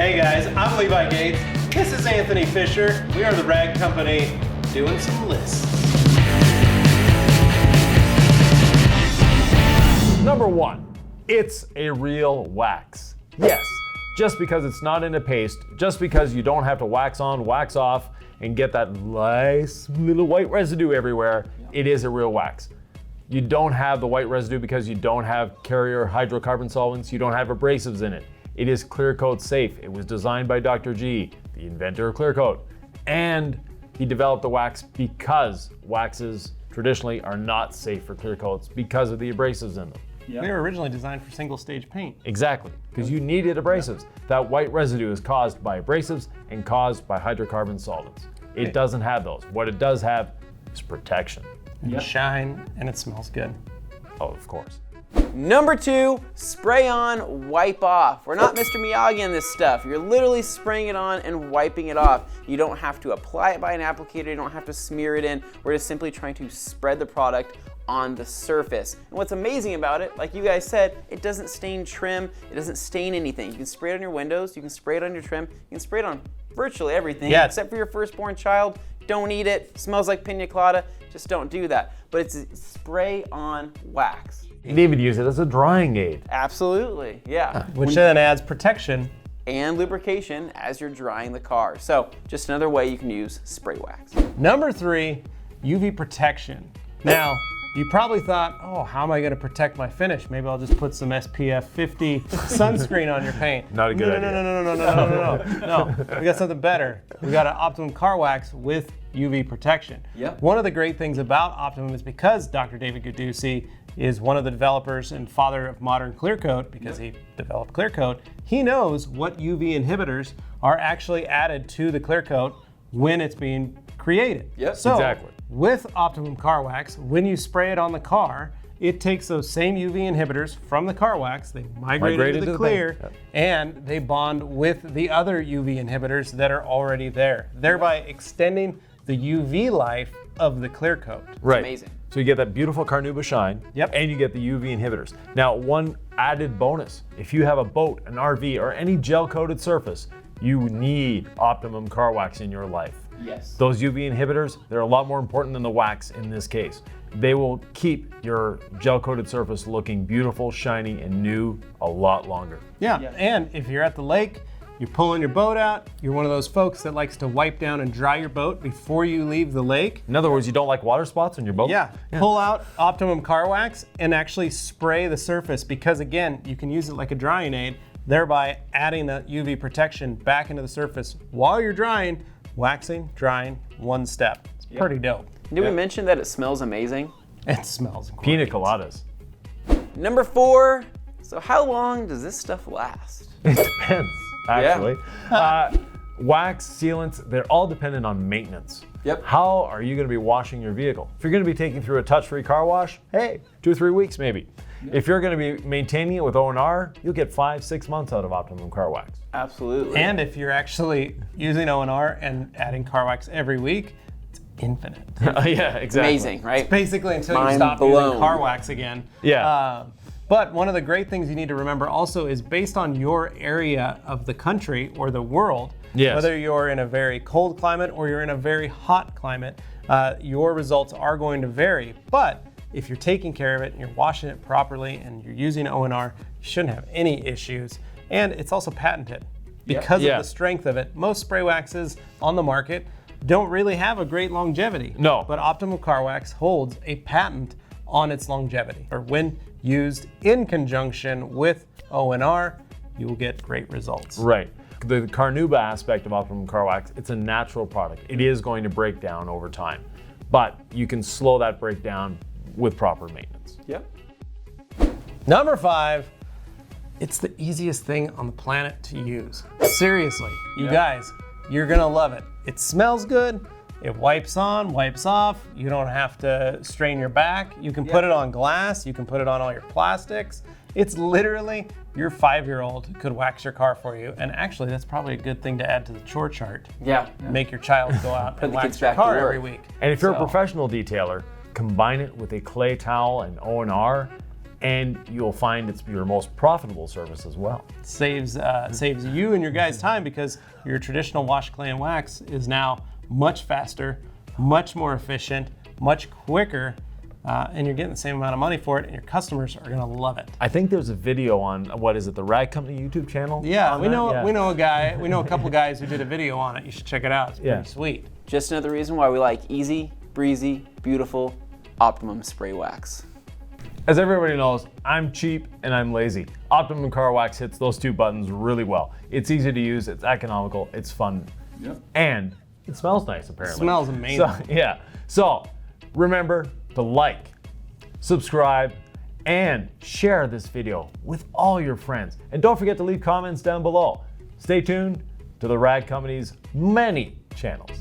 Hey guys, I'm Levi Gates. This is Anthony Fisher. We are the Rag Company doing some lists. Number 1, it's a real wax. Yes, just because it's not in a paste, just because you don't have to wax on, wax off, and get that nice little white residue everywhere, it is a real wax. You don't have the white residue because you don't have carrier hydrocarbon solvents, you don't have abrasives in it. It is clear coat safe. It was designed by Dr. G, the inventor of clear coat. And he developed the wax because waxes traditionally are not safe for clear coats because of the abrasives in them. They were originally designed for single stage paint. Exactly, because you needed abrasives. That white residue is caused by abrasives and caused by hydrocarbon solvents. It doesn't have those. What it does have is protection. You shine and it smells good. Oh, of course. Number 2, Sprayon wipe off. We're not Mr. Miyagi in this stuff. You're literally spraying it on and wiping it off. You don't have to apply it by an applicator. You don't have to smear it in. We're just simply trying to spread the product on the surface. And what's amazing about it, like you guys said, it doesn't stain trim. It doesn't stain anything. You can spray it on your windows. You can spray it on your trim. You can spray it on virtually everything except for your firstborn child. Don't eat it. Smells like pina colada. Just don't do that. But it's spray on wax. You can even use it as a drying aid. Absolutely, yeah. Which then adds protection. And lubrication as you're drying the car. So just another way you can use spray wax. Number 3, UV protection. Now, you probably thought, oh, how am I going to protect my finish? Maybe I'll just put some SPF 50 sunscreen on your paint. Not a good idea. No. We got something better. We got an Optimum car wax with UV protection. Yep. One of the great things about Optimum is because Dr. David Gudusi is one of the developers and father of modern clear coat, because he developed clear coat, he knows what UV inhibitors are actually added to the clear coat when it's being created. Yep. So, exactly. With Optimum car wax, when you spray it on the car, it takes those same UV inhibitors from the car wax, they migrate into the clear, and they bond with the other UV inhibitors that are already there, thereby extending the UV life of the clear coat. Right. Amazing. So you get that beautiful carnauba shine, and you get the UV inhibitors. Now, one added bonus, if you have a boat, an RV, or any gel-coated surface, you need Optimum car wax in your life. Yes. Those UV inhibitors, they're a lot more important than the wax in this case. They will keep your gel-coated surface looking beautiful, shiny, and new a lot longer. Yeah, and if you're at the lake, you're pulling your boat out, you're one of those folks that likes to wipe down and dry your boat before you leave the lake. In other words, you don't like water spots on your boat? Yeah, pull out Optimum car wax and actually spray the surface, because again, you can use it like a drying aid, thereby adding the UV protection back into the surface while you're drying, waxing, drying, one step. It's pretty dope. Did we mention that it smells amazing? It smells great. Pina coladas. Number 4, so how long does this stuff last? It depends, actually. Wax, sealants, they're all dependent on maintenance. Yep. How are you going to be washing your vehicle? If you're going to be taking through a touch-free car wash, hey, 2 or 3 weeks maybe. If you're going to be maintaining it with O&R, you'll get 5-6 months out of Optimum car wax. Absolutely. And if you're actually using O&R and adding car wax every week, it's infinite. Yeah, exactly. Amazing, right? Basically until you Mind stop blown. using car wax again. Yeah. But one of the great things you need to remember also is based on your area of the country or the world, whether you're in a very cold climate or you're in a very hot climate, your results are going to vary. But if you're taking care of it and you're washing it properly and you're using O&R, you shouldn't have any issues. And it's also patented because of the strength of it. Most spray waxes on the market don't really have a great longevity. No. But Optimum car wax holds a patent on its longevity, or when used in conjunction with O&R, you will get great results. Right. The carnauba aspect of Optimum car wax, it's a natural product. It is going to break down over time, but you can slow that breakdown with proper maintenance. Yep. Number 5, it's the easiest thing on the planet to use. Seriously, you guys, you're gonna love it. It smells good. It wipes on, wipes off. You don't have to strain your back. You can put it on glass. You can put it on all your plastics. It's literally, your 5-year-old could wax your car for you. And actually, that's probably a good thing to add to the chore chart. Yeah. Make your child go out and the wax kids your back to car work. every week. And if you're a professional detailer, combine it with a clay towel and O&R, and you'll find it's your most profitable service as well. Saves you and your guys time, because your traditional wash, clay, and wax is now much faster, much more efficient, much quicker, and you're getting the same amount of money for it, and your customers are gonna love it. I think there's a video on, what is it, the Rag Company YouTube channel? Yeah, we know a couple guys who did a video on it. You should check it out. It's pretty sweet. Just another reason why we like easy, breezy, beautiful Optimum spray wax. As everybody knows, I'm cheap and I'm lazy. Optimum Car Wax hits those two buttons really well. It's easy to use, it's economical, it's fun, and it smells nice apparently. It smells amazing. So remember to like, subscribe, and share this video with all your friends. And don't forget to leave comments down below. Stay tuned to the Rag Company's many channels.